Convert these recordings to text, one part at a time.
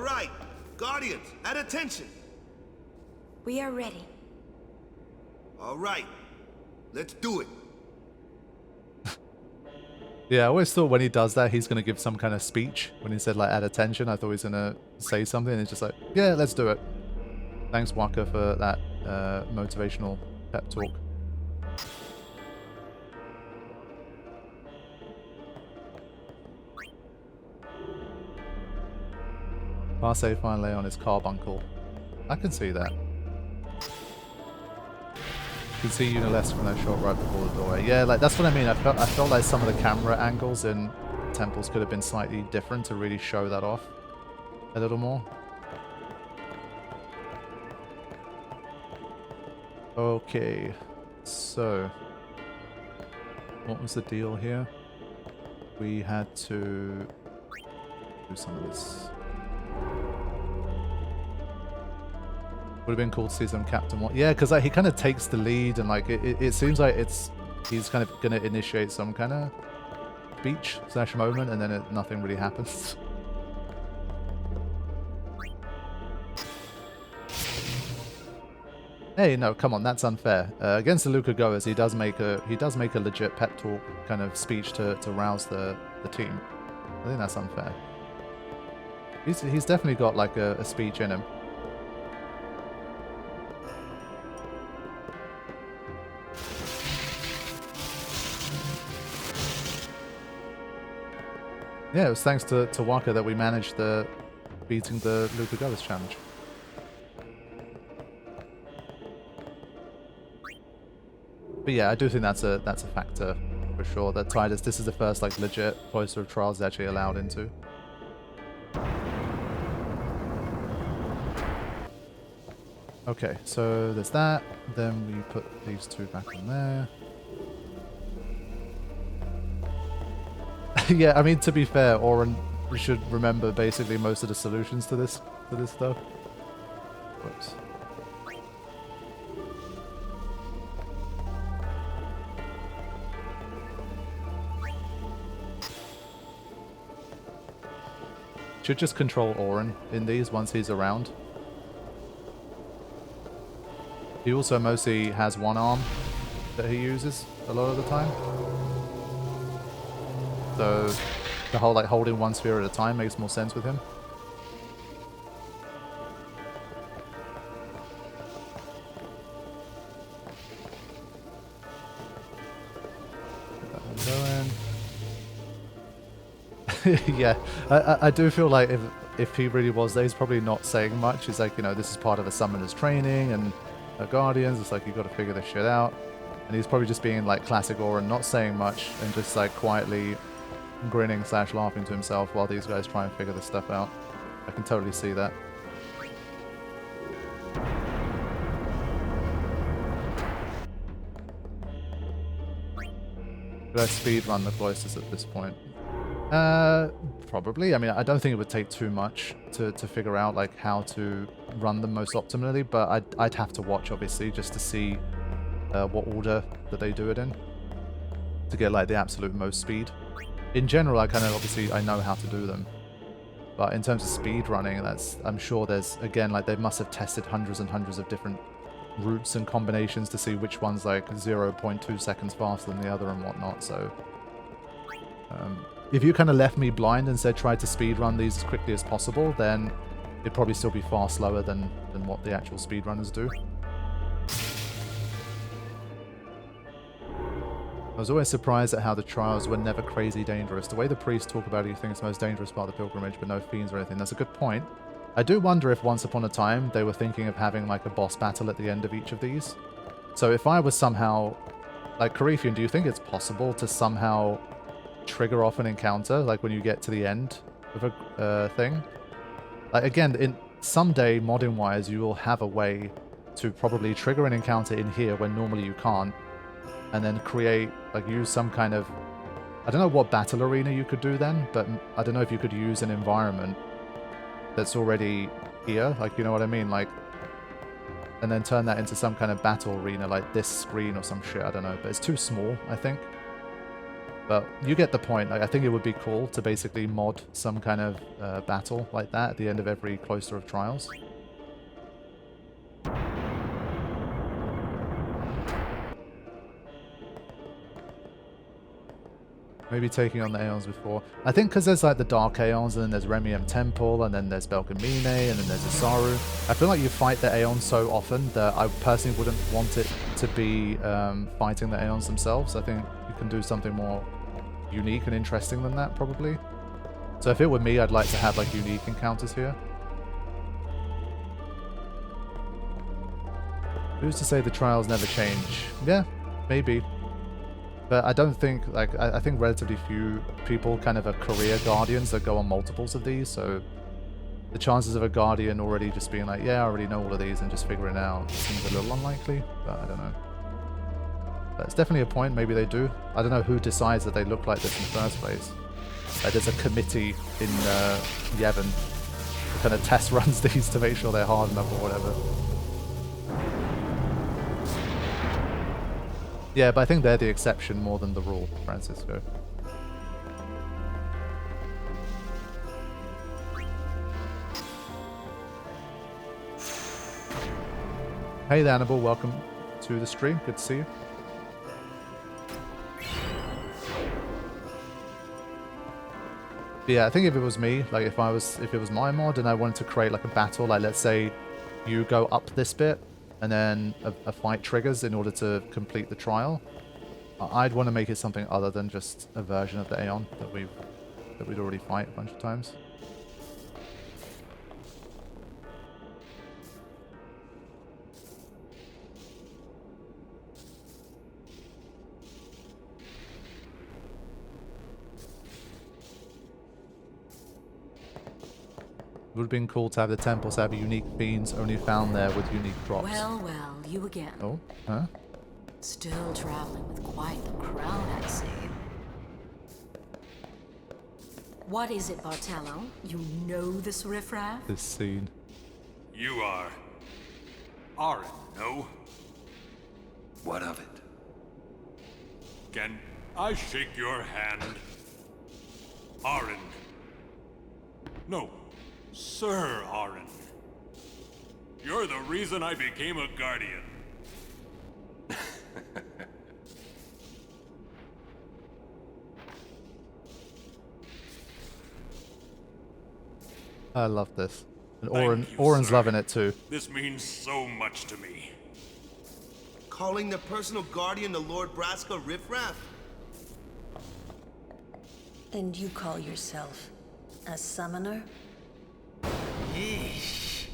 right. Guardians, at attention. We are ready. All right. Let's do it. Yeah, I always thought when he does that, he's going to give some kind of speech. When he said, like, at attention, I thought he was going to say something. And it's just like, yeah, let's do it. Thanks, Waka, for that motivational pep talk. Passe finally on his carbuncle. I can see that. You can see Uniless from that shot right before the doorway. Yeah, like that's what I mean. I felt like some of the camera angles in temples could have been slightly different to really show that off a little more. Okay, so what was the deal here? We had to do some of this. Would have been cool to see some Captain One. Yeah, because like, he kind of takes the lead, and like it seems like he's kind of going to initiate some kind of speech / moment, and then nothing really happens. Hey, no, come on, that's unfair. Against the Luca Goers, he does make a legit pep talk kind of speech to rouse the team. I think that's unfair. He's definitely got like a speech in him. Yeah, it was thanks to Waka that we managed beating the Luca Goers challenge. But yeah, I do think that's a factor for sure. That Tidus, this is the first like legit Cloister of Trials actually allowed into. Okay, so there's that. Then we put these two back on there. Yeah, I mean, to be fair, Oren should remember basically most of the solutions to this stuff. Whoops. Should just control Oren in these once he's around. He also mostly has one arm that he uses a lot of the time. So the whole like holding one sphere at a time makes more sense with him. Yeah, I do feel like if he really was there, he's probably not saying much. He's like, you know, this is part of a summoner's training and Guardians. It's like, you've got to figure this shit out. And he's probably just being like classic Oren, not saying much and just like quietly grinning / laughing to himself while these guys try and figure this stuff out. I can totally see that. Should I speed run the cloisters at this point? Probably. I mean, I don't think it would take too much to figure out like how to run them most optimally, but I'd have to watch obviously just to see what order that they do it in to get like the absolute most speed. In general, I kind of obviously I know how to do them, but in terms of speed running, I'm sure there's again like they must have tested hundreds and hundreds of different routes and combinations to see which one's like 0.2 seconds faster than the other and whatnot. So if you kind of left me blind and said try to speed run these as quickly as possible, then it'd probably still be far slower than what the actual speedrunners do. I was always surprised at how the trials were never crazy dangerous. The way the priests talk about it, you think it's the most dangerous part of the pilgrimage, but no fiends or anything. That's a good point. I do wonder if once upon a time they were thinking of having like a boss battle at the end of each of these. So if I was somehow... Like, Carithian, do you think it's possible to somehow trigger off an encounter, like when you get to the end of a thing? Like, again, someday, modding-wise, you will have a way to probably trigger an encounter in here when normally you can't, and then create, like, use some kind of... I don't know what battle arena you could do then, but I don't know if you could use an environment that's already here, like, you know what I mean? Like, and then turn that into some kind of battle arena, like this screen or some shit, I don't know. But it's too small, I think. But you get the point. Like, I think it would be cool to basically mod some kind of battle like that at the end of every Cloister of Trials. Maybe taking on the Aeons before. I think because there's like the Dark Aeons, and then there's Djose Temple, and then there's Belgemine, and then there's Isaru. I feel like you fight the Aeons so often that I personally wouldn't want it to be fighting the Aeons themselves. I think you can do something more unique and interesting than that, probably. So if it were me, I'd like to have like unique encounters here. Who's to say the trials never change? Yeah, maybe. But I don't think, like, I think relatively few people kind of are career guardians that go on multiples of these, so the chances of a guardian already just being like, yeah, I already know all of these and just figuring it out seems a little unlikely, but I don't know. But it's definitely a point, maybe they do. I don't know who decides that they look like this in the first place. Like, there's a committee in Yevon that kind of test runs these to make sure they're hard enough or whatever. Yeah, but I think they're the exception more than the rule, Francisco. Hey there, Annabelle, welcome to the stream. Good to see you. But yeah, I think if it was me, like if it was my mod and I wanted to create like a battle, like let's say you go up this bit and then a fight triggers in order to complete the trial, I'd want to make it something other than just a version of the Aeon that we'd already fight a bunch of times. It would have been cool to have the temples have unique fiends only found there with unique drops. Well, well, you again. Oh, huh? Still traveling with quite the crowd, I see. What is it, Bartello? You know this riffraff? This scene. You are... Arin, no? What of it? Can I shake your hand? Arin. No, Sir Arin. You're the reason I became a Guardian. I love this. And Thank you, Oren's sir. loving it too. This means so much to me. Calling the personal guardian the Lord Braska riffraff? And you call yourself a summoner? Yeesh.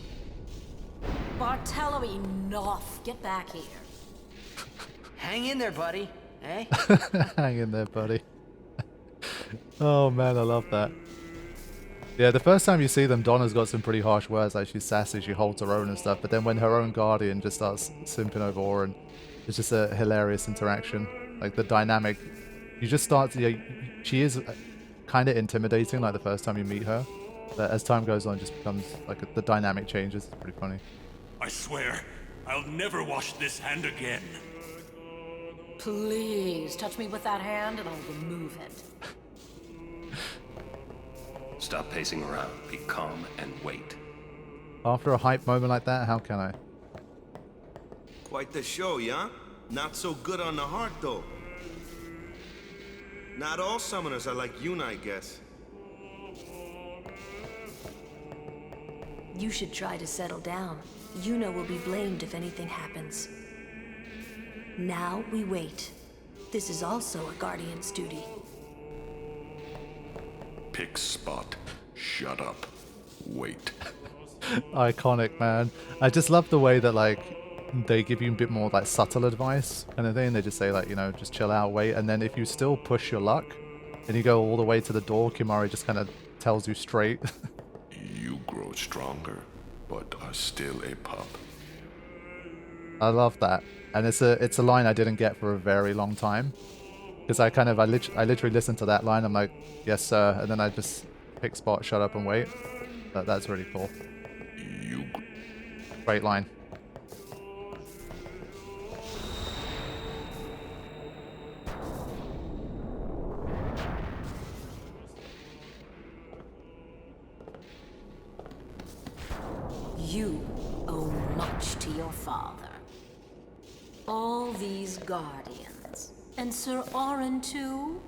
Bartello, enough. Get back here. Hang in there, buddy. Eh? Hang in there, buddy. Oh man, I love that. Yeah, the first time you see them, Dona's got some pretty harsh words, like she's sassy, she holds her own and stuff, but then when her own guardian just starts simping over Oren, it's just a hilarious interaction. Like the dynamic, you just start to, she is kind of intimidating like the first time you meet her, but as time goes on it just becomes, like the dynamic changes, it's pretty funny. I swear, I'll never wash this hand again. Please, touch me with that hand and I'll remove it. Stop pacing around. Be calm and wait. After a hype moment like that, how can I? Quite the show, yeah? Not so good on the heart, though. Not all summoners are like Yuna, I guess. You should try to settle down. Yuna will be blamed if anything happens. Now we wait. This is also a guardian's duty. Pick spot. Shut up. Wait. Iconic, man. I just love the way that like they give you a bit more like subtle advice kind of thing. They just say like, you know, just chill out, wait, and then if you still push your luck and you go all the way to the door, Kimari just kind of tells you straight. You grow stronger, but are still a pup. I love that, and it's a line I didn't get for a very long time because I literally listened to that line. I'm like, yes sir, and then I just pick spot, shut up and wait. That's really cool. You Great line. owe much to your father. All these guardians, and Sir Orin too?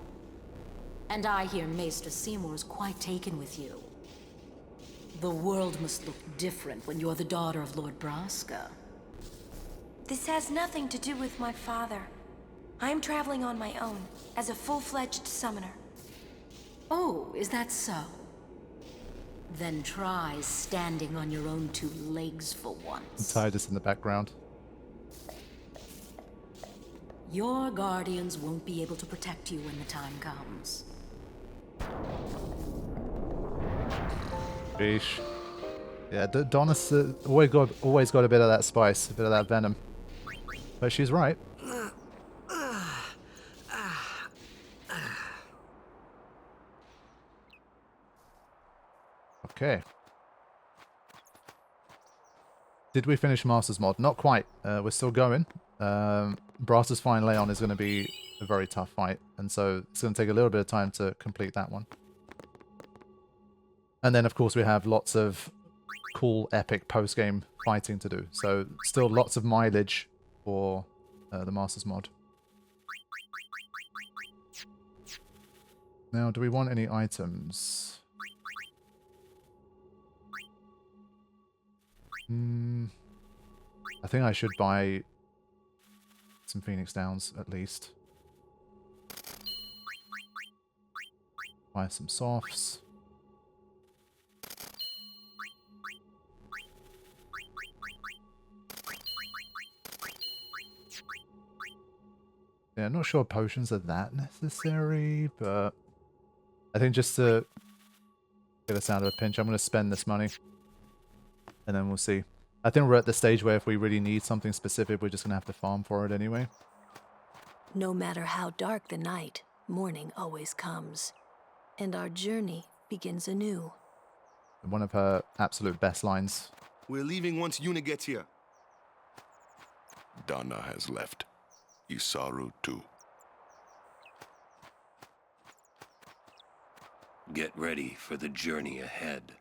And I hear Maester Seymour's quite taken with you. The world must look different when you're the daughter of Lord Braska. This has nothing to do with my father. I'm traveling on my own, as a full-fledged summoner. Oh, is that so? Then try standing on your own two legs for once. Tidus in the background. Your guardians won't be able to protect you when the time comes. Sheesh. Yeah, Dona's always got a bit of that spice, a bit of that venom. But she's right. Okay. Did we finish Masters Mod? Not quite. We're still going. Brass's Fine Leon is going to be a very tough fight, and so it's going to take a little bit of time to complete that one. And then, of course, we have lots of cool, epic post-game fighting to do. So still lots of mileage for the Masters Mod. Now, do we want any items? I think I should buy some Phoenix Downs, at least. Buy some softs. Yeah, I'm not sure potions are that necessary, but I think just to get us out of a pinch, I'm going to spend this money. And then we'll see. I think we're at the stage where if we really need something specific, we're just going to have to farm for it anyway. No matter how dark the night, morning always comes. And our journey begins anew. One of her absolute best lines. We're leaving once Yuna gets here. Dona has left. Isaru too. Get ready for the journey ahead.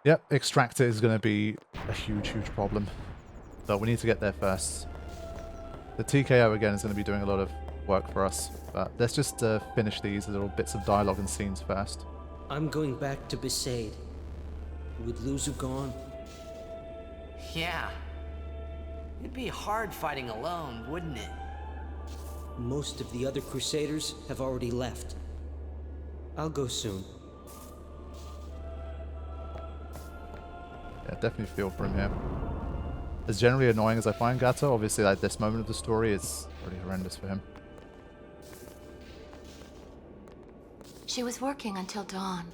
Yep, Extractor is going to be a huge, huge problem. But we need to get there first. The TKO again is going to be doing a lot of work for us. But let's just finish these little bits of dialogue and scenes first. I'm going back to Besaid. With Luzu gone. Yeah. It'd be hard fighting alone, wouldn't it? Most of the other Crusaders have already left. I'll go soon. Yeah, definitely feel for him here. As generally annoying as I find Gato, obviously like this moment of the story is pretty horrendous for him. She was working until dawn.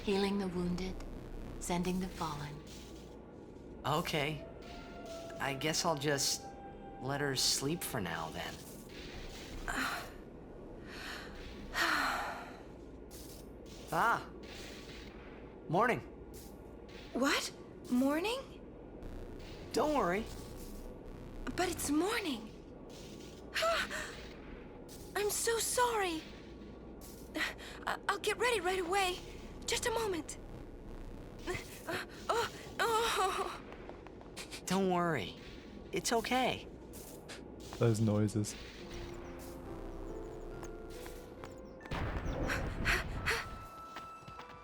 Healing the wounded, sending the fallen. Okay. I guess I'll just let her sleep for now, then. Ah. Morning. What? Morning? Don't worry. But it's morning. I'm so sorry. I'll get ready right away. Just a moment. Don't worry. It's okay. Those noises.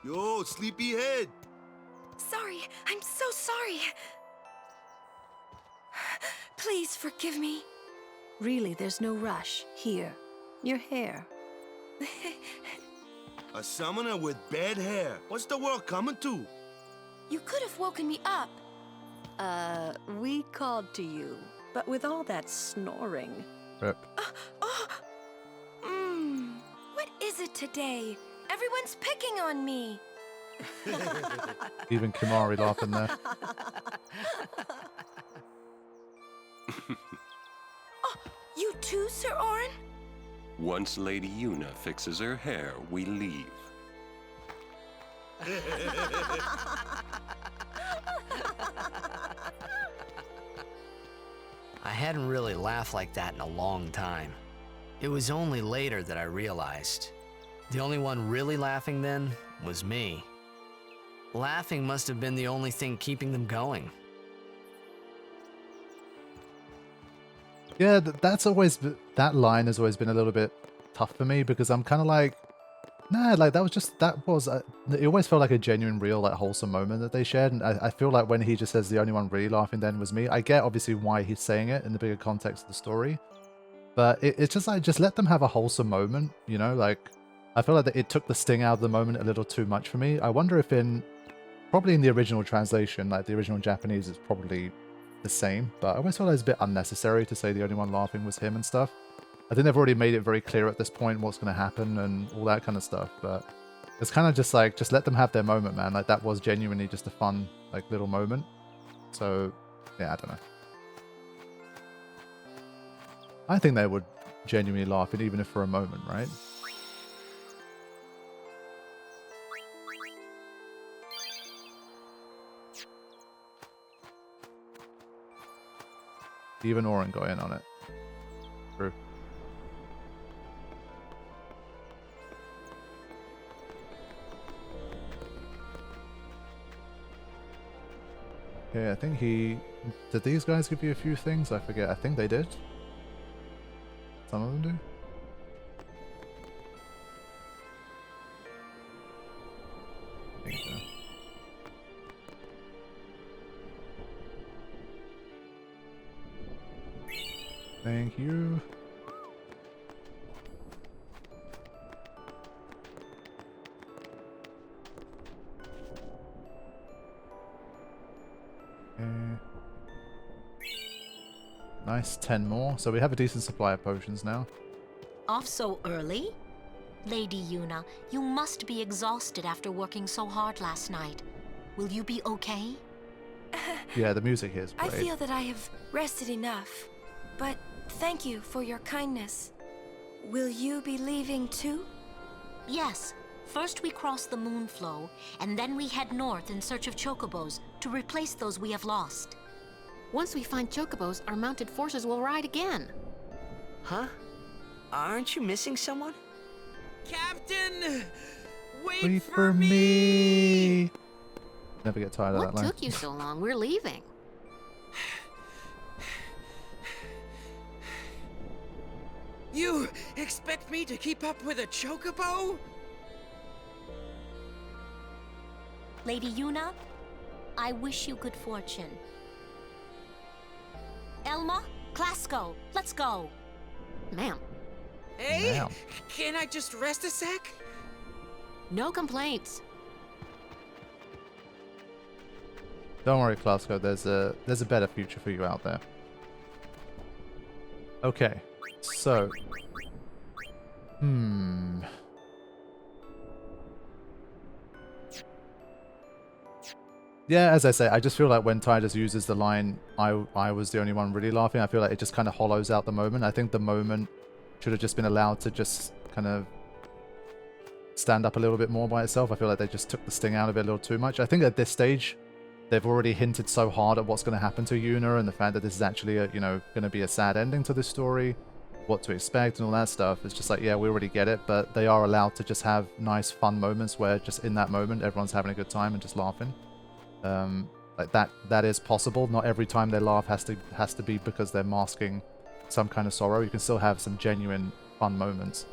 Yo, sleepyhead. Sorry. I'm so sorry. Please forgive me. Really, there's no rush. Here, your hair. A summoner with bad hair. What's the world coming to? You could have woken me up. We called to you, but with all that snoring. Rip. What is it today? Everyone's picking on me. Even Kimari laughing there. Oh, you too, Sir Orin? Once Lady Yuna fixes her hair, we leave. I hadn't really laughed like that in a long time. It was only later that I realized. The only one really laughing then was me. Laughing must have been the only thing keeping them going. Yeah, that line has always been a little bit tough for me because I'm kind of like, nah, like it always felt like a genuine, real, like wholesome moment that they shared, and I feel like when he just says the only one really laughing then was me, I get obviously why he's saying it in the bigger context of the story, but it's just like, just let them have a wholesome moment, you know, like, I feel like it took the sting out of the moment a little too much for me. I wonder if probably in the original translation, like the original Japanese, it's probably the same, but I always felt it was a bit unnecessary to say the only one laughing was him and stuff. I think they've already made it very clear at this point what's going to happen and all that kind of stuff, but it's kind of just like, just let them have their moment, man. Like, that was genuinely just a fun, like, little moment. So, yeah, I don't know. I think they would genuinely laugh, and even if for a moment, right? Even Oren got in on it. True. Okay, I think did these guys give you a few things? I forget. I think they did. Some of them do. I think so. Thank you. Nice, 10 more. So we have a decent supply of potions now. Off so early? Lady Yuna, you must be exhausted after working so hard last night. Will you be okay? Yeah, the music here is great. I feel that I have rested enough, but thank you for your kindness. Will you be leaving too? Yes. First we cross the Moonflow, and then we head north in search of chocobos to replace those we have lost. Once we find chocobos, our mounted forces will ride again. Huh? Aren't you missing someone? Captain! Wait for me! Never get tired of that line. What took you so long? We're leaving. You expect me to keep up with a chocobo? Lady Yuna, I wish you good fortune. Elma, Klasko, let's go. Ma'am. Hey, Ma'am. Can I just rest a sec? No complaints. Don't worry, Klasko, there's a better future for you out there. Okay, so... Yeah, as I say, I just feel like when Tidus uses the line, I was the only one really laughing, I feel like it just kind of hollows out the moment. I think the moment should have just been allowed to just kind of stand up a little bit more by itself. I feel like they just took the sting out of it a little too much. I think at this stage, they've already hinted so hard at what's going to happen to Yuna and the fact that this is actually a, going to be a sad ending to this story, what to expect and all that stuff. It's just like, yeah, we already get it, but they are allowed to just have nice, fun moments where just in that moment, everyone's having a good time and just laughing. Like that is possible. Not every time they laugh has to be because they're masking some kind of sorrow. You can still have some genuine fun moments.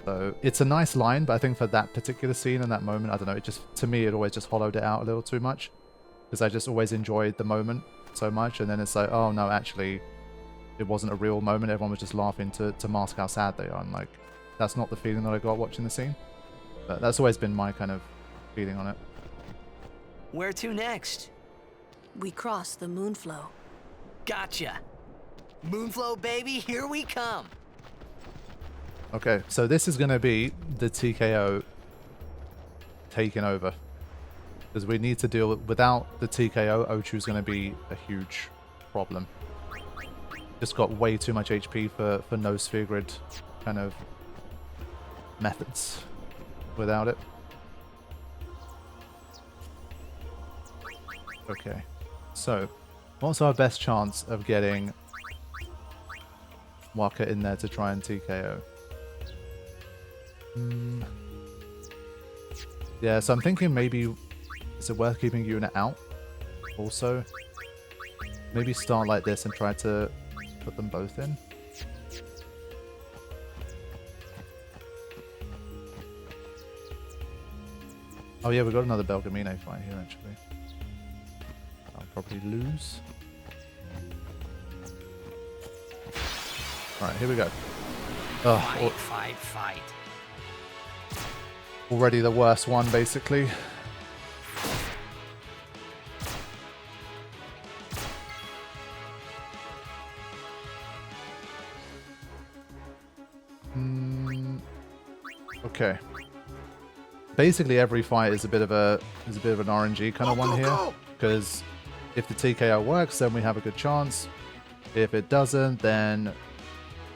So it's a nice line, but I think for that particular scene and that moment, I don't know, it just, to me, it always just hollowed it out a little too much. Because I just always enjoyed the moment so much, and then it's like, oh no, actually, it wasn't a real moment. Everyone was just laughing to mask how sad they are. And like, that's not the feeling that I got watching the scene. But that's always been my kind of feeling on it. Where to next? We cross the Moonflow. Gotcha. Moonflow, baby, here we come. Okay, so this is going to be the TKO taking over. Because we need to deal without the TKO, Ochu's going to be a huge problem. Just got way too much HP for no sphere grid kind of methods without it. Okay, so what's our best chance of getting Waka in there to try and TKO? Yeah, so I'm thinking maybe Is it worth keeping Yuna out? Also, maybe start like this and try to put them both in. Oh yeah, we got another Belgemine fight here actually. I'll probably lose. Alright, here we go. Oh, Fight. already the worst one, basically. Okay. Basically, every fight is a bit of an RNG kind of one here, because if the TKO works, then we have a good chance. If it doesn't, then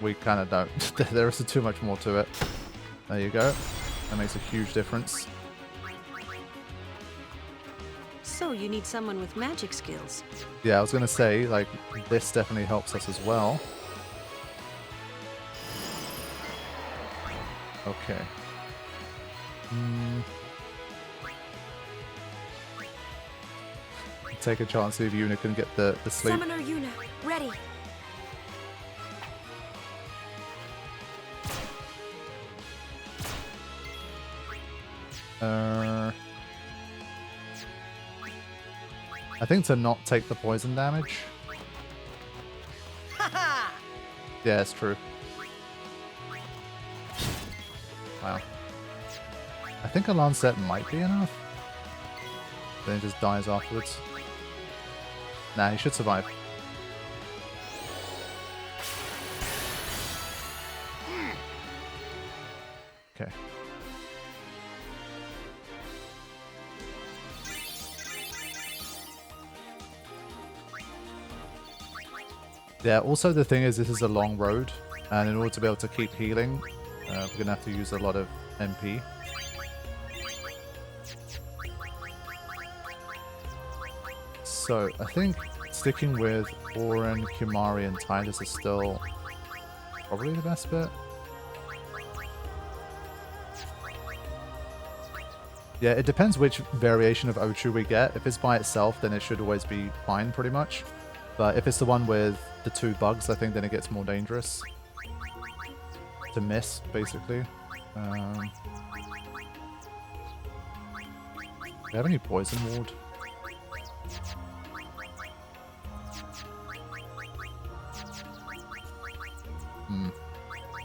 we kind of don't. There is too much more to it. There you go. That makes a huge difference. So you need someone with magic skills. Yeah, I was gonna say, like, this definitely helps us as well. Okay. Take a chance, see if Yuna can get the sleep. Summoner Yuna, ready. I think to not take the poison damage. Yeah, it's true. Wow. I think a Lancet might be enough. Then he just dies afterwards. Nah, he should survive. Okay. Yeah, also the thing is this is a long road, and in order to be able to keep healing, we're going to have to use a lot of MP. So, I think sticking with Oren, Kimari, and Tidus is still probably the best bet. Yeah, it depends which variation of Ochu we get. If it's by itself, then it should always be fine, pretty much. But if it's the one with the two bugs, I think then it gets more dangerous to miss, basically. Do we have any poison ward?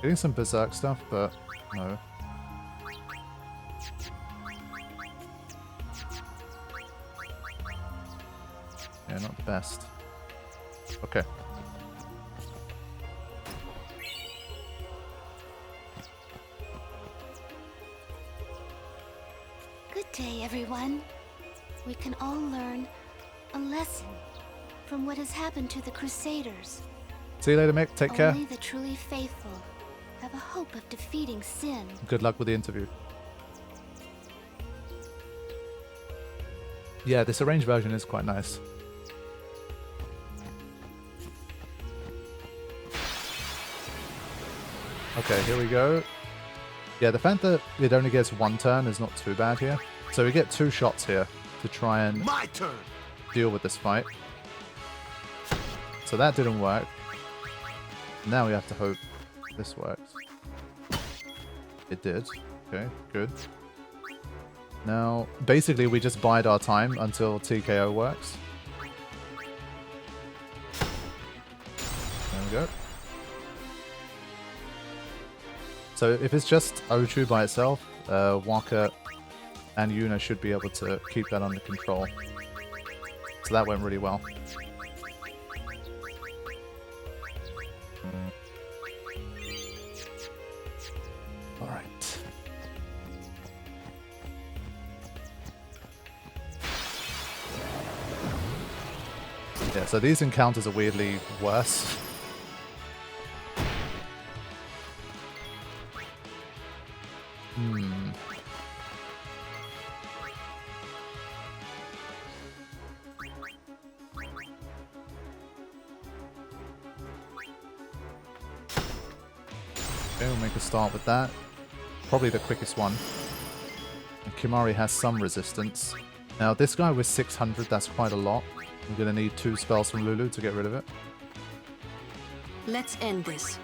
Getting some berserk stuff, but no. Yeah, not the best. Okay. Good day, everyone. We can all learn a lesson from what has happened to the Crusaders. See you later, Mick. Take care. Only the truly faithful have a hope of defeating sin. Good luck with the interview. Yeah, this arranged version is quite nice. Okay, here we go. Yeah, the fact that it only gets one turn is not too bad here. So we get 2 shots here to try and deal with this fight. So that didn't work. Now we have to hope this works. It did. Okay, good. Now, basically we just bide our time until TKO works. There we go. So if it's just Ochu by itself, Waka and Yuna should be able to keep that under control. So that went really well. Alright. Yeah, so these encounters are weirdly worse. Okay, we'll make a start with that. Probably the quickest one. And Kimari has some resistance. Now this guy was 600, that's quite a lot. I'm gonna need 2 spells from Lulu to get rid of it. Let's end this.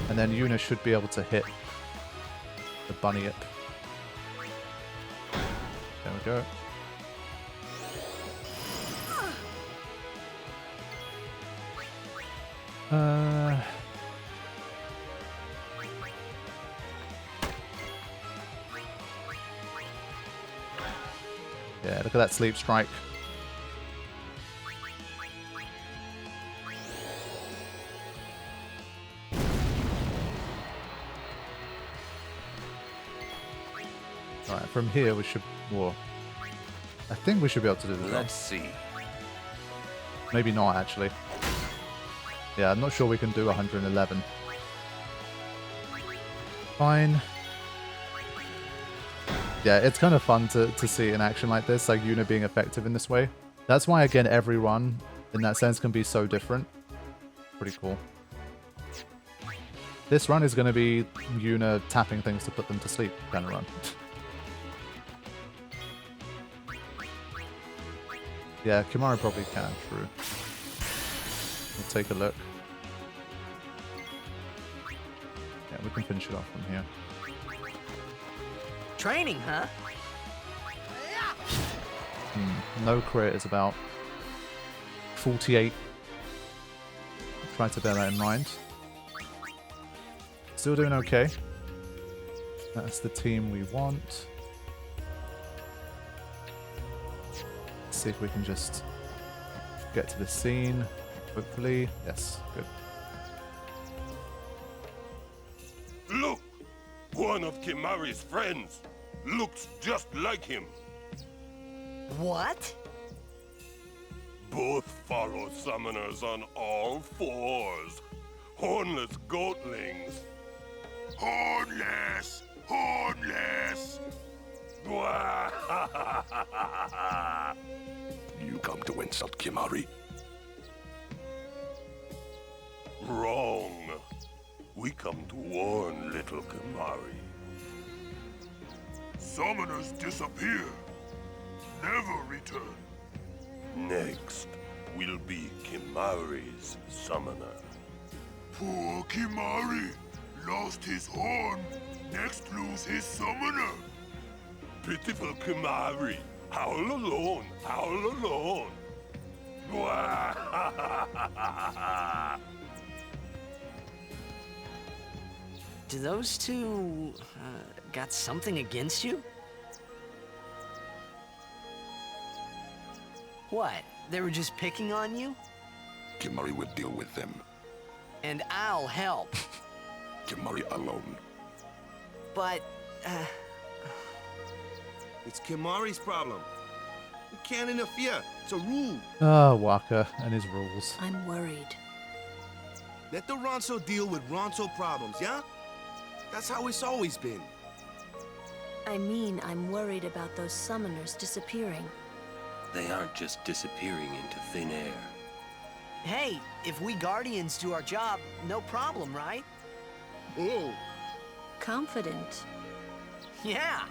And then Yuna should be able to hit the bunny up. There we go. Yeah, look at that sleep strike. Alright, from here we should... Whoa. I think we should be able to do this. Let's see. Maybe not, actually. Yeah, I'm not sure we can do 111. Fine. Yeah, it's kind of fun to see it in action like this, like Yuna being effective in this way. That's why, again, every run, in that sense, can be so different. Pretty cool. This run is going to be Yuna tapping things to put them to sleep kind of run. Yeah, Kimahri probably can, true. We'll take a look. Yeah, we can finish it off from here. Training, huh? No crit is about 48. Try to bear that in mind. Still doing okay. That's the team we want. Let's see if we can just get to the scene. Hopefully. Yes, good. Look! One of Kimahri's friends looks just like him. What? Both follow summoners on all fours. Hornless goatlings. Hornless! Hornless! You come to insult Kimahri? Wrong. We come to warn little Kimahri. Summoners disappear, never return. Next will be Kimahri's summoner. Poor Kimahri lost his horn, next lose his summoner. Pitiful Kimahri, howl alone, howl alone. Do those two got something against you? What? They were just picking on you? Kimahri will deal with them. And I'll help. Kimahri alone. But, It's Kimahri's problem. We can't interfere. It's a rule. Ah, Waka and his rules. I'm worried. Let the Ronso deal with Ronso problems, yeah? That's how it's always been. I mean, I'm worried about those summoners disappearing. They aren't just disappearing into thin air. hey, if we Guardians do our job, no problem, right? Oh. Confident. Yeah.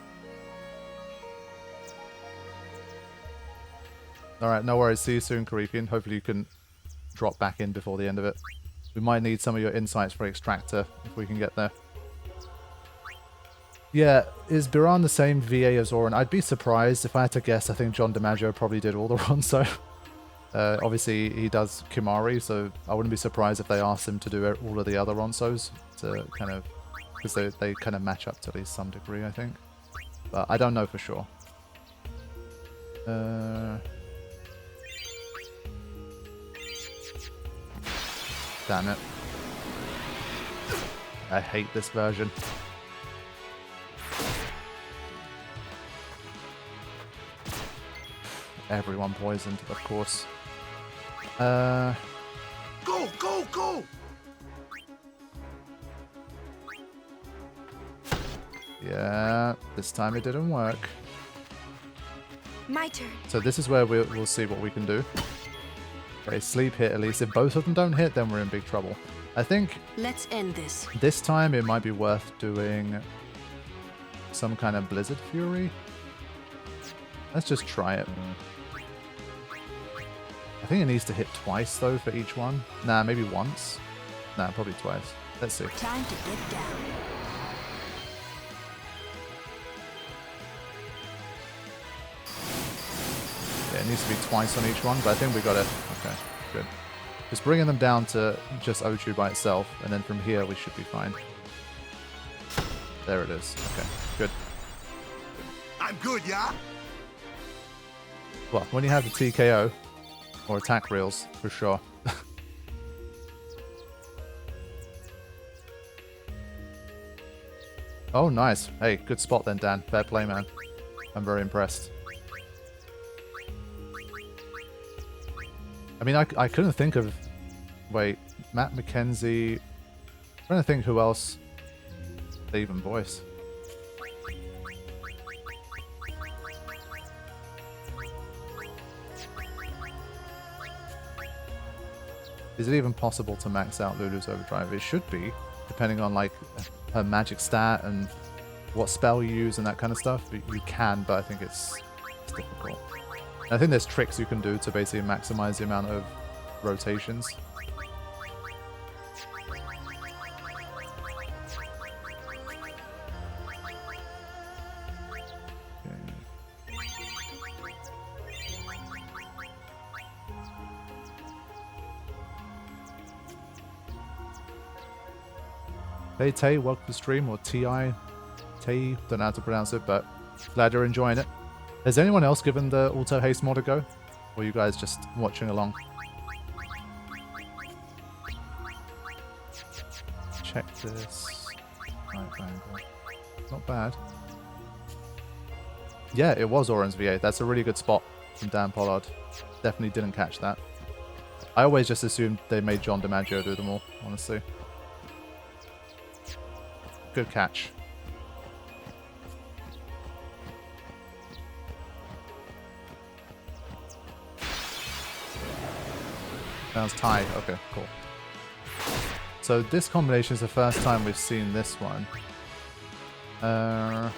Alright, no worries. See you soon, Karifian. Hopefully you can drop back in before the end of it. We might need some of your insights for Extractor if we can get there. Yeah, is Biran the same VA as Orin? I'd be surprised. If I had to guess, I think John DiMaggio probably did all the Ronso. Obviously, he does Kimahri, so I wouldn't be surprised if they asked him to do all of the other Ronsos to kind of... because they kind of match up to at least some degree, I think. But I don't know for sure. Damn it. I hate this version. Everyone poisoned, of course. Go, go, go! Yeah, this time it didn't work. My turn. So this is where we'll see what we can do. Okay, sleep hit at least. If both of them don't hit, then we're in big trouble. I think Let's end this. this time it might be worth doing some kind of Blizzard Fury. Let's just try it. I think it needs to hit twice though for each one. Nah, maybe once. Nah, probably twice. Let's see. Time to get down. Yeah, it needs to be twice on each one, but I think we got it. Okay, good. Just bringing them down to just Ochu by itself, and then from here we should be fine. There it is. Okay, good. I'm good, yeah? Well, when you have the TKO, or attack reels, for sure. Oh, nice. Hey, good spot then, Dan. Fair play, man. I'm very impressed. I mean, I couldn't think of... Wait, Matt McKenzie... I'm trying to think who else they even voice. Is it even possible to max out Lulu's Overdrive? It should be, depending on like her magic stat and what spell you use and that kind of stuff. But you can, but I think it's difficult. And I think there's tricks you can do to basically maximize the amount of rotations. Hey Tay, welcome to the stream, or T.I. Tay, don't know how to pronounce it, but glad you're enjoying it. Has anyone else given the Auto-Haste mod a go? Or are you guys just watching along? Check this. Right angle. Not bad. Yeah, it was Oren's VA. That's a really good spot from Dan Pollard. Definitely didn't catch that. I always just assumed they made John DiMaggio do them all, honestly. Good catch. That was tie. Okay, cool. So this combination is the first time we've seen this one. I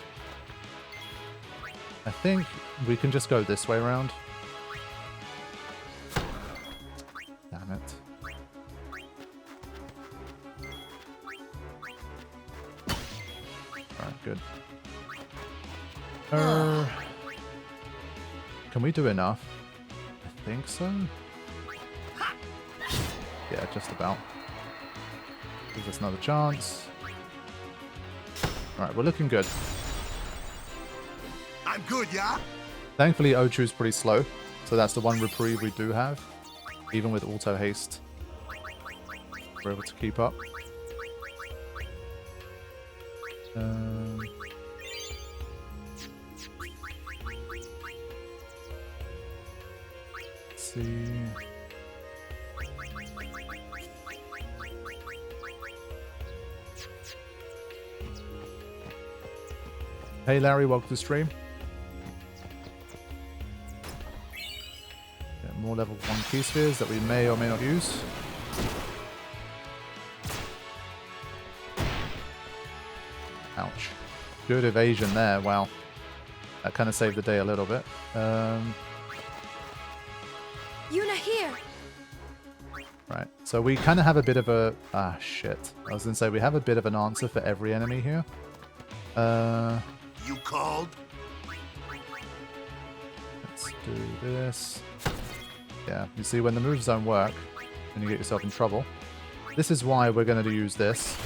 think we can just go this way around. Damn it. Alright, good. Can we do enough? I think so. Yeah, just about. Gives us another chance. Alright, we're looking good. I'm good, yeah? Thankfully, Ochu's pretty slow, so that's the one reprieve we do have. Even with Auto-Haste, we're able to keep up. Let's see. Hey Larry, welcome to the stream. Yeah, more level 1 key spheres that we may or may not use. Ouch. Good evasion there, wow. That kind of saved the day a little bit. Yuna here! Right, so we kind of have a bit of a... Ah, shit. I was going to say, we have a bit of an answer for every enemy here. You called? Let's do this. Yeah, you see, when the moves don't work, then you get yourself in trouble. This is why we're going to use this.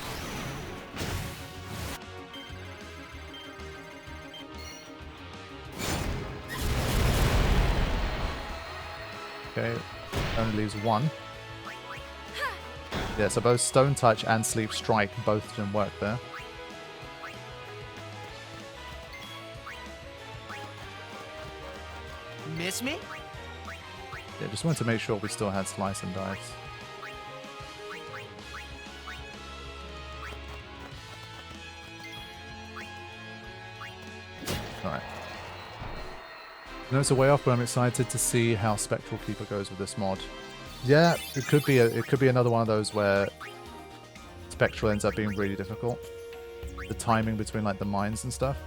Okay, only leaves one. Yeah, so both Stone Touch and Sleep Strike both didn't work there. Miss me? Yeah, just wanted to make sure we still had Slice and Dice. Alright. No, it's a way off, but I'm excited to see how Spectral Keeper goes with this mod. Yeah, it could be another one of those where Spectral ends up being really difficult. The timing between like the mines and stuff.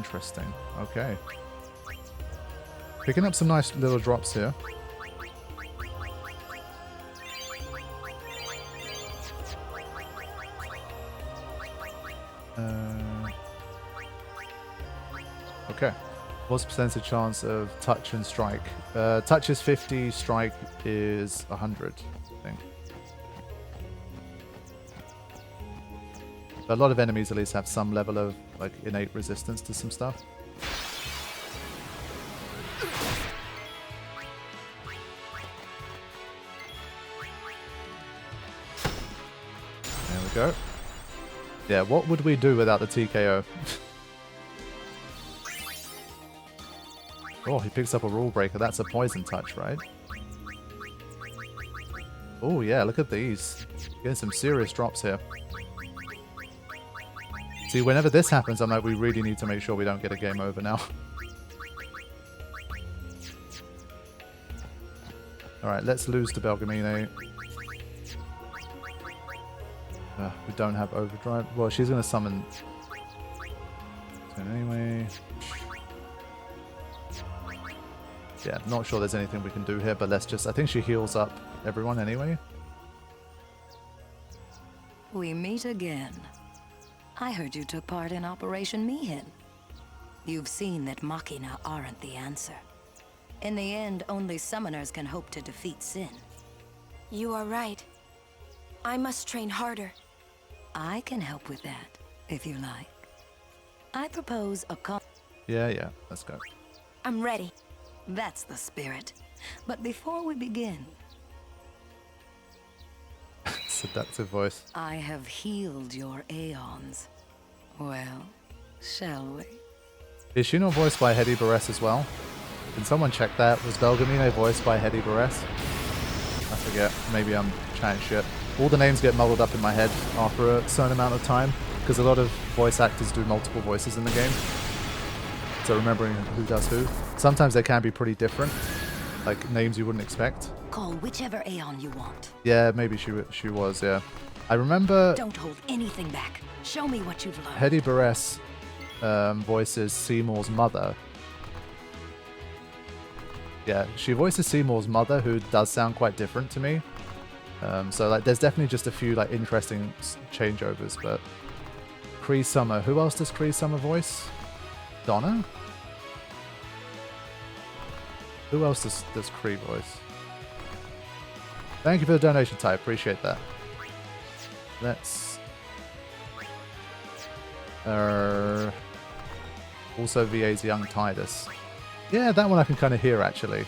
Interesting. Okay. Picking up some nice little drops here. Okay. What's the percentage chance of touch and strike? Touch is 50, strike is 100, I think. But a lot of enemies at least have some level of like innate resistance to some stuff. There we go. Yeah, what would we do without the TKO? Oh, he picks up a rule breaker. That's a poison touch, right? Oh yeah, look at these. Getting some serious drops here. See, whenever this happens, I'm like, we really need to make sure we don't get a game over now. Alright, let's lose to Belgemine. We don't have overdrive. Well, she's going to summon... So anyway... Yeah, not sure there's anything we can do here, but let's just... I think she heals up everyone anyway. We meet again. I heard you took part in Operation Mihin. You've seen that Machina aren't the answer. In the end, only summoners can hope to defeat Sin. You are right. I must train harder. I can help with that, if you like. I propose a Yeah, let's go. I'm ready. That's the spirit. But before we begin... Seductive voice. I have healed your aeons. Well, shall we? Is she not voiced by Hedy Barres as well? Can someone check that? Was Belgemine voiced by Hedy Barres? I forget. Maybe I'm chatting shit. All the names get muddled up in my head after a certain amount of time, because a lot of voice actors do multiple voices in the game. So remembering who does who. Sometimes they can be pretty different, like names you wouldn't expect. Call whichever Aeon you want. Yeah, maybe she was, yeah. I remember... Don't hold anything back. Show me what you've learned. Hedy Barres voices Seymour's mother. Yeah, she voices Seymour's mother, who does sound quite different to me. So like, there's definitely just a few like interesting changeovers, but... Cree Summer. Who else does Cree Summer voice? Dona? Who else does Cree voice? Thank you for the donation, Ty. Appreciate that. Let's... also VA's Young Tidus. Yeah, that one I can kind of hear, actually.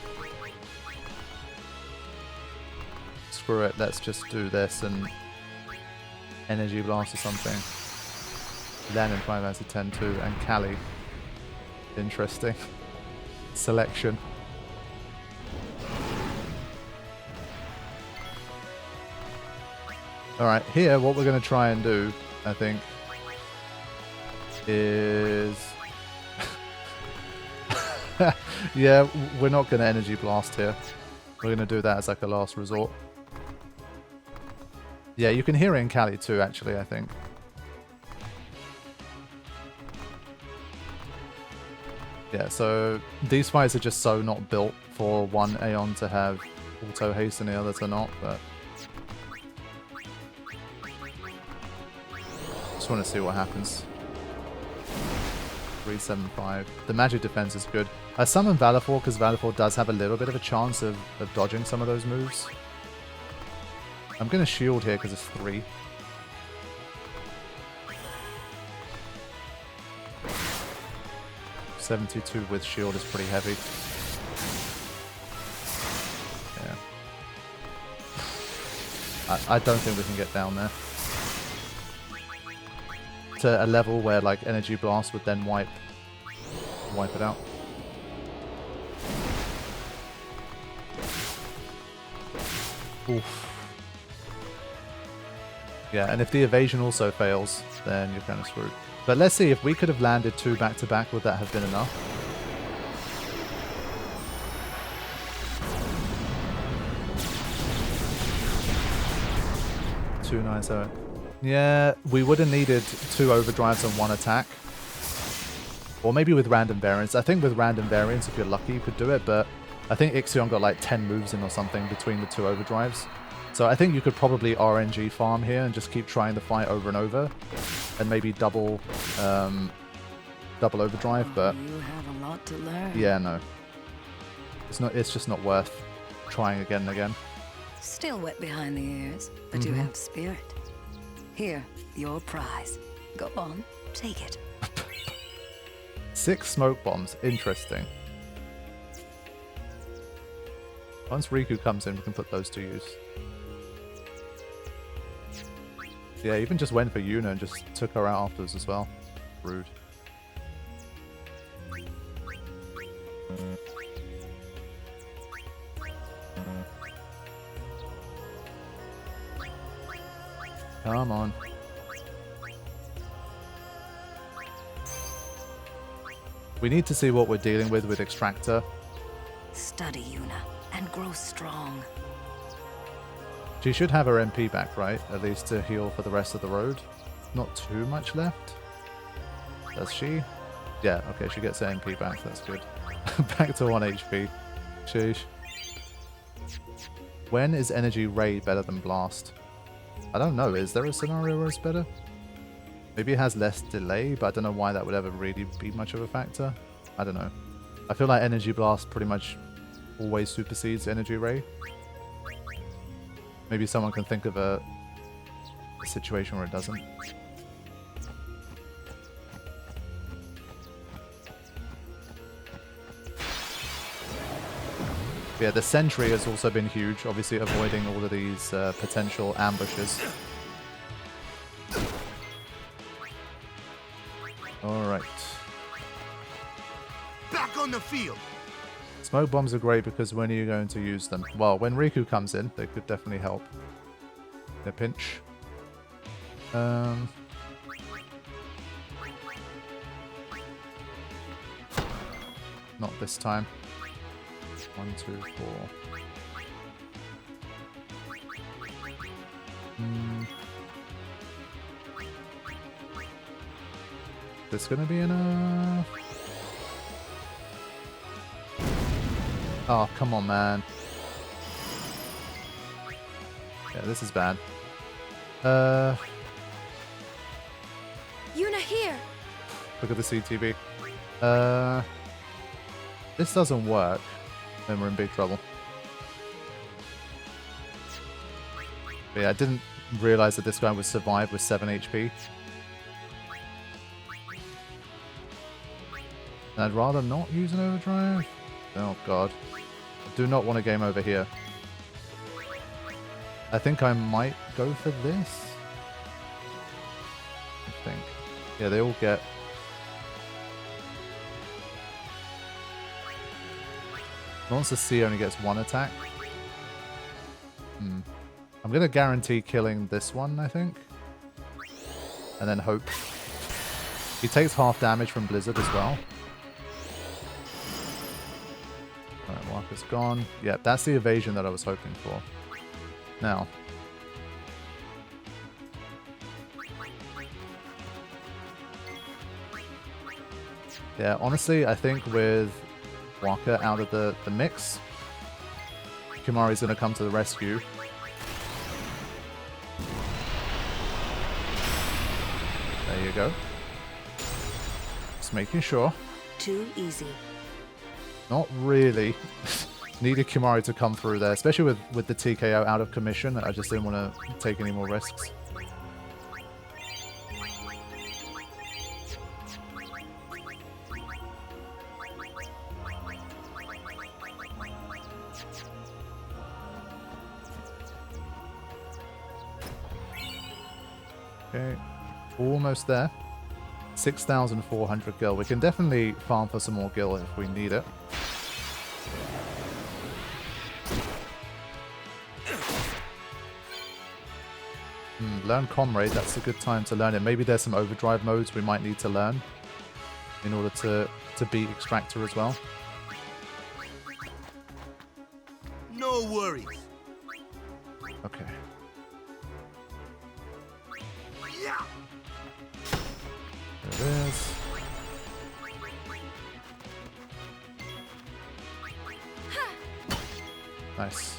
Screw it. Let's just do this and... Energy Blast or something. Len and 5 out of 10 too, and Callie. Interesting. Selection. Alright, here what we're going to try and do, I think, is... yeah, we're not going to Energy Blast here. We're going to do that as like a last resort. Yeah, you can hear it in Callie too, actually, I think. Yeah, so these fights are just so not built for one Aeon to have Auto-Haste and the other to not, but... Just want to see what happens. 375. The magic defense is good. I summon Valifor because Valifor does have a little bit of a chance of dodging some of those moves. I'm going to shield here because it's 3. $72 with shield is pretty heavy. Yeah. I don't think we can get down there. To a level where like Energy Blast would then wipe it out. Oof. Yeah, and if the evasion also fails, then you're kind of screwed. But let's see, if we could have landed 2 back-to-back, would that have been enough? $297. Yeah, we would have needed 2 overdrives on 1 attack. Or maybe with random variants. I think with random variants, if you're lucky, you could do it, but I think Ixion got like 10 moves in or something between the two overdrives. So I think you could probably RNG farm here and just keep trying the fight over and over. And maybe double overdrive, but... You have a lot to learn. Yeah, no. It's just not worth trying again and again. Still wet behind the ears, but you have spirit. Here, your prize. Go on, take it. 6 smoke bombs. Interesting. Once Riku comes in, we can put those to use. Yeah, even just went for Yuna and just took her out afterwards as well. Rude. Come on. We need to see what we're dealing with Extractor. Study Yuna and grow strong. She should have her MP back, right? At least to heal for the rest of the road. Not too much left. Does she? Yeah, okay, she gets her MP back. That's good. Back to 1 HP. Sheesh. When is Energy Ray better than Blast? I don't know. Is there a scenario where it's better? Maybe it has less delay, but I don't know why that would ever really be much of a factor. I don't know. I feel like Energy Blast pretty much always supersedes Energy Ray. Maybe someone can think of a situation where it doesn't. Yeah, the Sentry has also been huge, obviously avoiding all of these potential ambushes. Alright. Back on the field! Smoke bombs are great because when are you going to use them? Well, when Riku comes in, they could definitely help. In a pinch. Not this time. 1, 2, 4. This gonna be enough? Oh, come on, man. Yeah, this is bad. Yuna here. Look at the CTV. This doesn't work. Then we're in big trouble. But yeah, I didn't realize that this guy would survive with 7 HP. And I'd rather not use an overdrive. Oh god. I do not want a game over here. I think I might go for this. I think. Yeah, they all get... Monster C only gets 1 attack. I'm going to guarantee killing this one, I think. And then hope. He takes half damage from Blizzard as well. Alright, Walker's gone. Yeah, that's the evasion that I was hoping for. Now. Yeah, honestly, I think with Walker out of the mix, Kimari's going to come to the rescue. There you go. Just making sure. Too easy. Not really. Needed Kimari to come through there, especially with the TKO out of commission. I just didn't want to take any more risks. Okay, almost there. 6,400 gil. We can definitely farm for some more gil if we need it. Learn Comrade, that's a good time to learn it. Maybe there's some overdrive modes we might need to learn in order to beat Extractor as well. No worries. Okay. Yeah. There it is. Nice.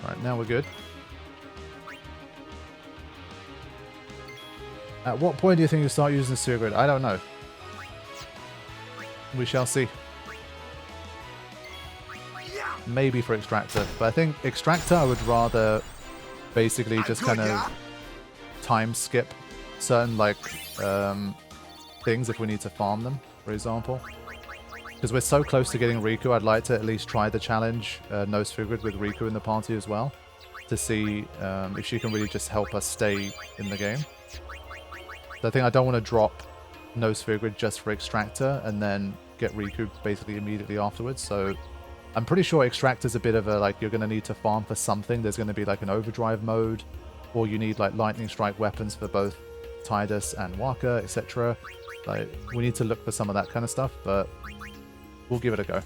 Alright, now we're good. At what point do you think you'll start using the sewer grid? I don't know. We shall see. Maybe for Extractor. But I think Extractor I would rather basically just kind of time skip certain like things if we need to farm them, for example. Because we're so close to getting Riku, I'd like to at least try the challenge No Sphere Grid with Riku in the party as well. To see if she can really just help us stay in the game. So I think I don't want to drop No Sphere Grid just for Extractor and then get Riku basically immediately afterwards. So I'm pretty sure Extractor's a bit of a, like, you're going to need to farm for something. There's going to be like an overdrive mode, or you need like lightning strike weapons for both Tidus and Waka, etc. Like, we need to look for some of that kind of stuff, but we'll give it a go.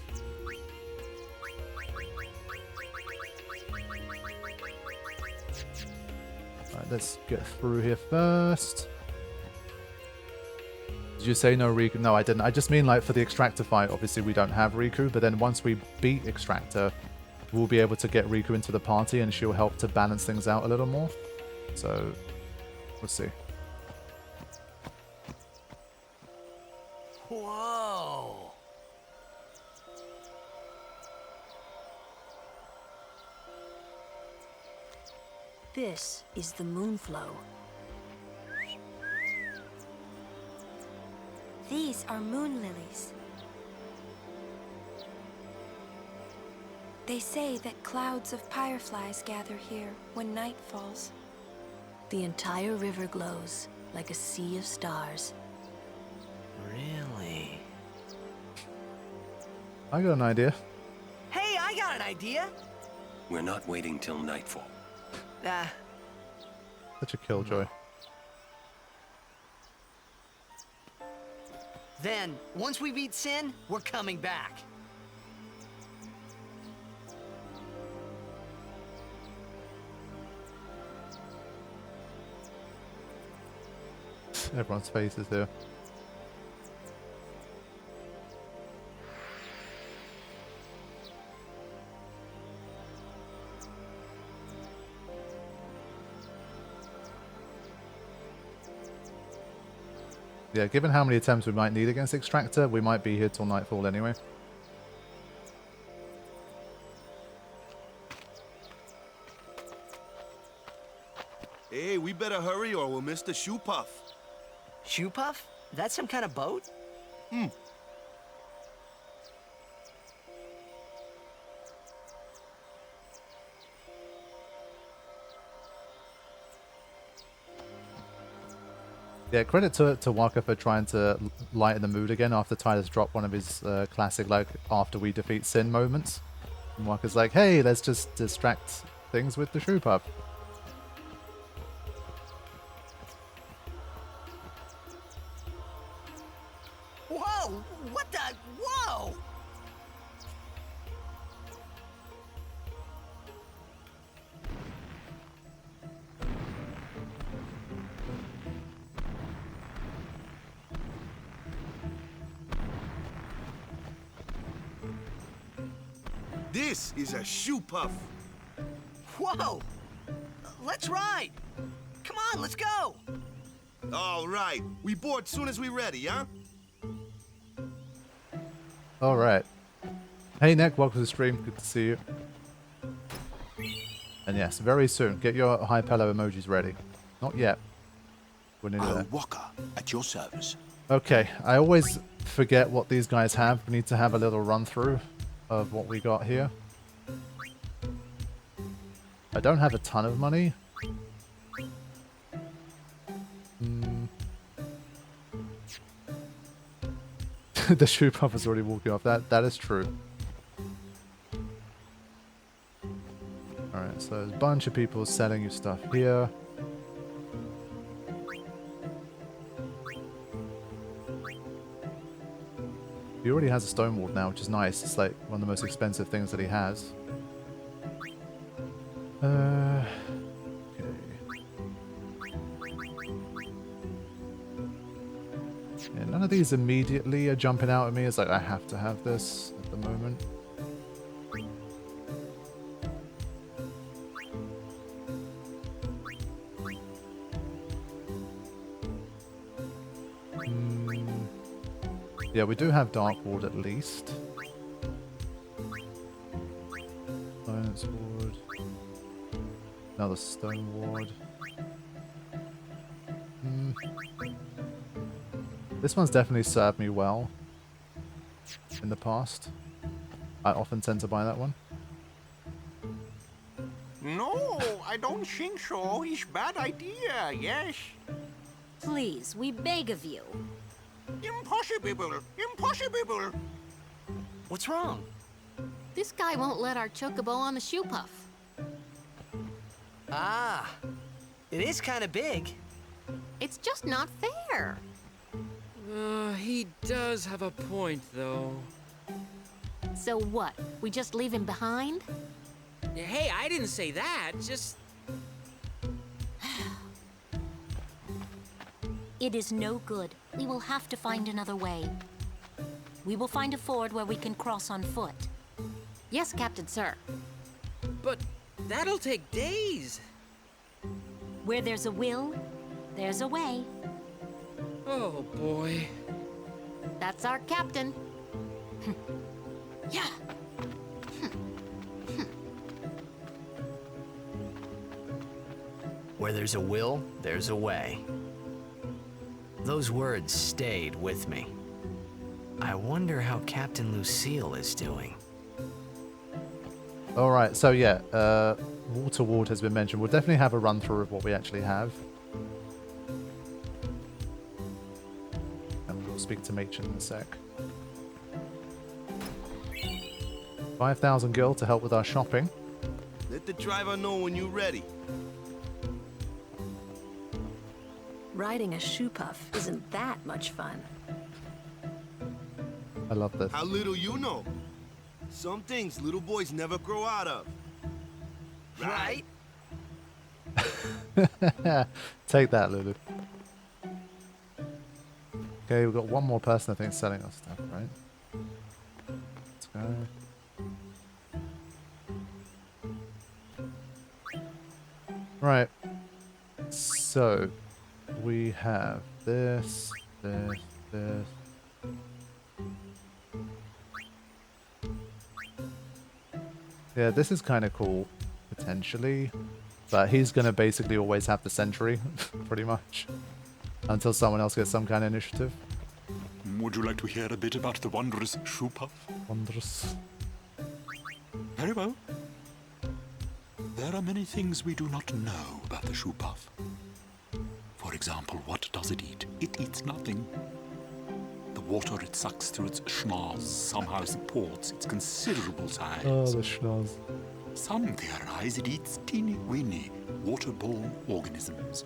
Alright, let's get through here first. Did you say no Riku? No, I didn't. I just mean like for the Extractor fight, obviously we don't have Riku, but then once we beat Extractor, we'll be able to get Riku into the party and she'll help to balance things out a little more. So, we'll see. Whoa! This is the Moonflow. These are moon lilies. They say that clouds of fireflies gather here when night falls. The entire river glows like a sea of stars. Really? I got an idea. Hey, I got an idea! We're not waiting till nightfall. Such a killjoy. Then, once we beat Sin, we're coming back. Everyone's faces here. Yeah, given how many attempts we might need against Extractor, we might be here till nightfall anyway. Hey, we better hurry or we'll miss the Shoopuf. Shoopuf? That's some kind of boat? Yeah, credit to Waka for trying to lighten the mood again after Tidus dropped one of his classic, like, after we defeat Sin moments. And Waka's like, hey, let's just distract things with the Shoopuf. Whoa! What the? Whoa! This is a Shoopuf. Whoa! Let's ride! Come on, let's go! All right. We board soon as we ready, huh? Alright. Hey, Nick, welcome to the stream. Good to see you. And yes, very soon. Get your high pillow emojis ready. Not yet. We're nearly there. Waka, at your service. Okay, I always forget what these guys have. We need to have a little run through of what we got here. I don't have a ton of money. The Shoopuf is already walking off. That is true. Alright, so there's a bunch of people selling you stuff here. He already has a stone wall now, which is nice. It's like one of the most expensive things that he has. Okay. Yeah, none of these immediately are jumping out at me. It's like, I have to have this at the Yeah, we do have Dark Ward at least. Silence Ward. Another Stone Ward. This one's definitely served me well in the past. I often tend to buy that one. No, I don't think so. It's bad idea, yes. Please, we beg of you. Impossible! Impossible! What's wrong? This guy won't let our chocobo on the Shoopuf. Ah, it is kind of big. It's just not fair. He does have a point, though. So what? We just leave him behind? Hey, I didn't say that. Just... It is no good. We will have to find another way. We will find a ford where we can cross on foot. Yes, Captain Sir. But that'll take days. Where there's a will, there's a way. Oh, boy. That's our captain. Yeah. Where there's a will, there's a way. Those words stayed with me. I wonder how Captain Lucille is doing. Alright, so yeah, Water Ward has been mentioned. We'll definitely have a run through of what we actually have. And we'll speak to Machin in a sec. 5,000 gil to help with our shopping. Let the driver know when you're ready. Riding a Shoopuf isn't that much fun. I love this. How little you know. Some things little boys never grow out of. Right? Take that, Lulu. Okay, we've got one more person I think selling us stuff, right? Let's go. Right. So, we have this. Yeah, this is kind of cool, potentially. But he's going to basically always have the sentry, pretty much. Until someone else gets some kind of initiative. Would you like to hear a bit about the wondrous Shoopuf? Wondrous. Very well. There are many things we do not know about the Shoopuf. For example, what does it eat? It eats nothing. The water it sucks through its schnoz somehow supports its considerable size. Oh, the schnoz. Some theorize it eats teeny-weeny waterborne organisms.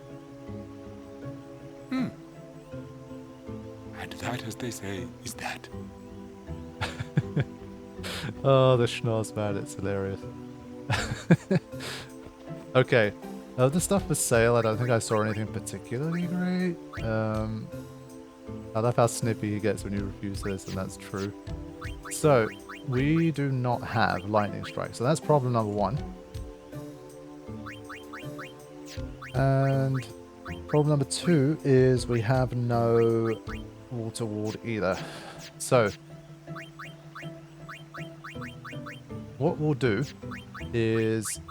And that, as they say, is that. Oh, the schnoz, man, it's hilarious. Okay, the stuff for sale, I don't think I saw anything particularly great. I love how snippy he gets when you refuse this, and that's true. So, we do not have lightning strike, so that's problem number one. And problem number two is we have no water ward either. So, what we'll do is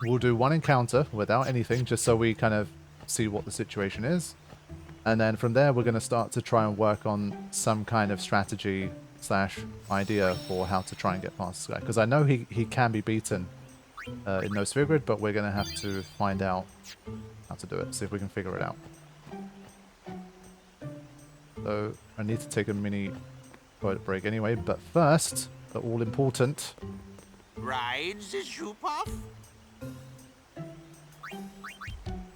we'll do one encounter without anything, just so we kind of see what the situation is. And then from there, we're going to start to try and work on some kind of strategy / idea for how to try and get past this guy. Because I know he can be beaten in no sphere grid, but we're going to have to find out how to do it, see if we can figure it out. So I need to take a mini toilet break anyway, but first, the all important... Rides the Shoopuf?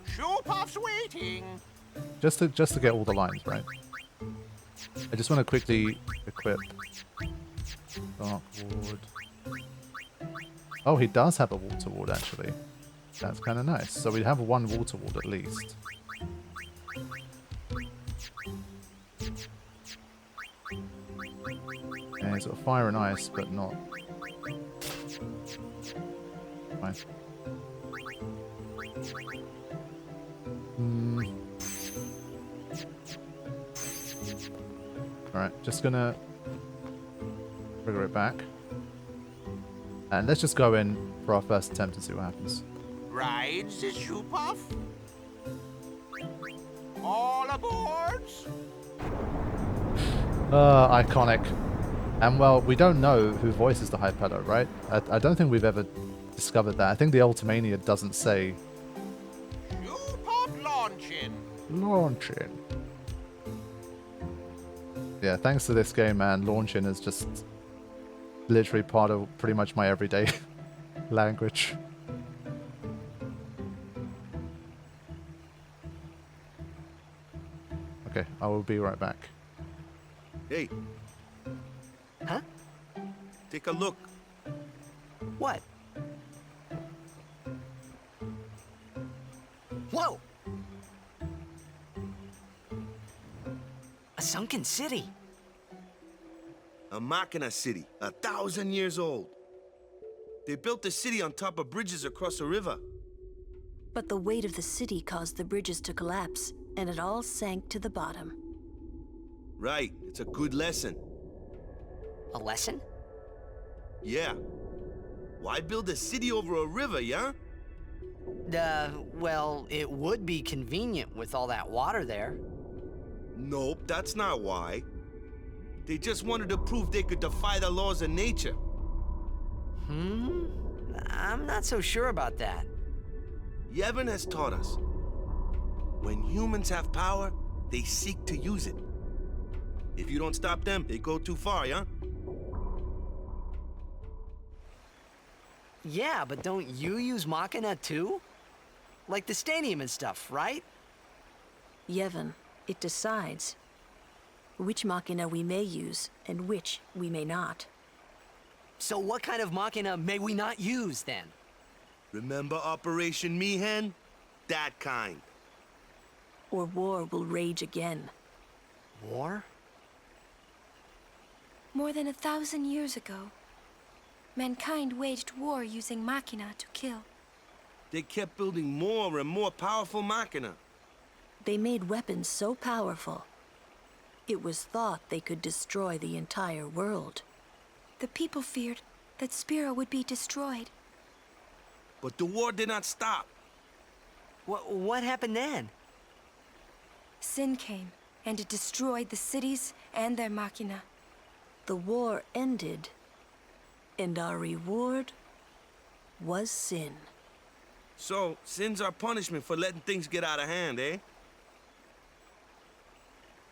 Shoopuf's waiting! Just to get all the lines right. I just want to quickly equip Dark Ward. Oh, he does have a water ward actually. That's kind of nice. So we have one water ward at least. And he's got fire and ice, but not. Fine. Alright, just gonna trigger it back. And let's just go in for our first attempt and see what happens. Rides the Shoopuf? All aboard? Iconic. And well, we don't know who voices the Hypello, right? I don't think we've ever discovered that. I think the Ultimania doesn't say. Shoopuf launching. Launching. Yeah, thanks to this game, man, launching is just literally part of pretty much my everyday language. Okay, I will be right back. Hey. Huh? Take a look. What? Whoa! A sunken city. A Machina city, 1,000 years old. They built the city on top of bridges across a river. But the weight of the city caused the bridges to collapse, and it all sank to the bottom. Right, it's a good lesson. A lesson? Yeah. Why build a city over a river, yeah? Well, it would be convenient with all that water there. Nope, that's not why. They just wanted to prove they could defy the laws of nature. I'm not so sure about that. Yevon has taught us. When humans have power, they seek to use it. If you don't stop them, they go too far, yeah? Yeah, but don't you use Machina too? Like the stadium and stuff, right? Yevon, it decides which Machina we may use and which we may not. So what kind of Machina may we not use then? Remember Operation Mihen? That kind. Or war will rage again. War? More than 1,000 years ago, mankind waged war using Machina to kill. They kept building more and more powerful Machina. They made weapons so powerful, it was thought they could destroy the entire world. The people feared that Spira would be destroyed. But the war did not stop. What happened then? Sin came, and it destroyed the cities and their Machina. The war ended, and our reward was sin. So, sin's our punishment for letting things get out of hand, eh?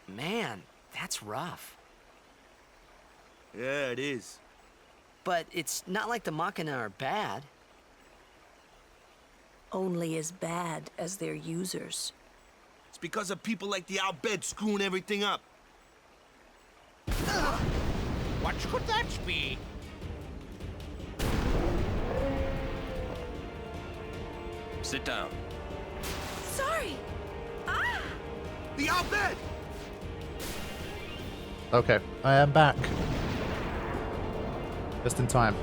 Man, that's rough. Yeah, it is. But it's not like the Machina are bad. Only as bad as their users. It's because of people like the Al-Bhed screwing everything up. What could that be? Sit down. Sorry! Ah! The Al-Bhed! Okay, I am back. Just in time.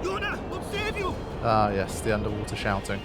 Dona, we'll save you! Ah, yes, the underwater shouting.